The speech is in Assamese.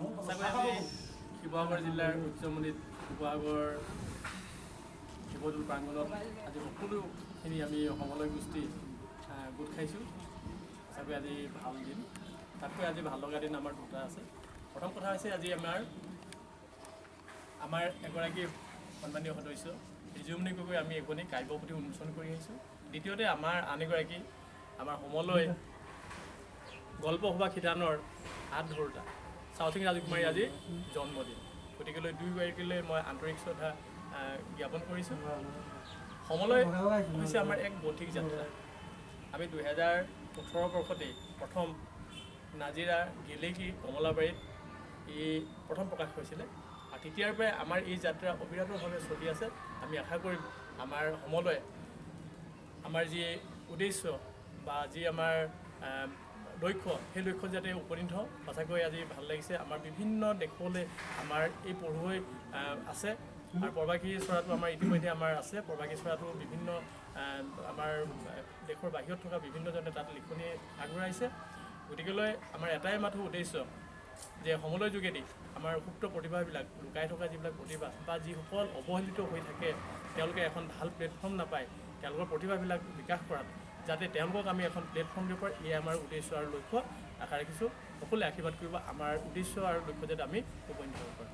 সঁচাকৈ আজি শিৱসাগৰ জিলাৰ ঐতিহ্যমণ্ডিত শিৱসাগৰ শিৱদৌল প্ৰাংগণত আজি সকলোখিনি আমি সমলয় গোষ্ঠী গোট খাইছোঁ। সঁচাকৈ আজি ভাল দিন, তাতকৈ আজি ভাল লগা দিন আমাৰ দুটা আছে। প্ৰথম কথা হৈছে আজি আমাৰ এগৰাকী সন্মানীয় সদস্য ৰিজুমণি গগৈ আমি এখনি কাব্যপুথি উন্মোচন কৰি আহিছোঁ। দ্বিতীয়তে আমাৰ আন এগৰাকী আমাৰ সমলয় গল্পসভা শিতানৰ হাত ধৰোঁতা চাউথিং ৰাজকুমাৰী আজি জন্মদিন, গতিকেলৈ দুয়োগৰাকীলৈ মই আন্তৰিক শ্ৰদ্ধা জ্ঞাপন কৰিছোঁ। সমলয় হৈছে আমাৰ এক বৌদ্ধিক যাত্ৰা। আমি 2018 বৰ্ষতেই প্ৰথম নাজিৰা গেলেকী কমলাবাৰীত প্ৰথম প্ৰকাশ হৈছিলে আৰু তেতিয়াৰ পৰাই আমাৰ এই যাত্ৰা অবিৰতভাৱে চলি আছে। আমি আশা কৰিম আমাৰ সমলয় আমাৰ যি উদ্দেশ্য বা যি আমাৰ লক্ষ্য, সেই লক্ষ্যত যাতে উপনীত হওঁ। সঁচাকৈ আজি ভাল লাগিছে। আমাৰ বিভিন্ন দেশলৈ আমাৰ এই পঢ়ুৱৈ আছে আৰু প্ৰবাসী চৰাটো আমাৰ ইতিমধ্যে আমাৰ আছে। প্ৰবাসী চৰাটো বিভিন্ন আমাৰ দেশৰ বাহিৰত থকা বিভিন্নজনে তাত লিখনি আগবঢ়াইছে। গতিকেলৈ আমাৰ এটাই মাথো উদ্দেশ্য যে সমলয় যোগেদি আমাৰ সুপ্ত প্ৰতিভাবিলাক লুকাই থকা যিবিলাক প্ৰতিভা বা যিসকল অৱহেলিত হৈ থাকে, তেওঁলোকে এখন ভাল প্লেটফৰ্ম নাপায়, তেওঁলোকৰ প্ৰতিভাবিলাক বিকাশ কৰাত যাতে তেওঁলোকক আমি এখন প্লেটফৰ্ম দিব পাৰোঁ, এয়া আমাৰ উদ্দেশ্য আৰু লক্ষ্য। আশা ৰাখিছোঁ সকলোৱে আশীৰ্বাদ কৰিব আমাৰ উদ্দেশ্য আৰু লক্ষ্য যাতে আমি উপনীত হ'ব পাৰোঁ।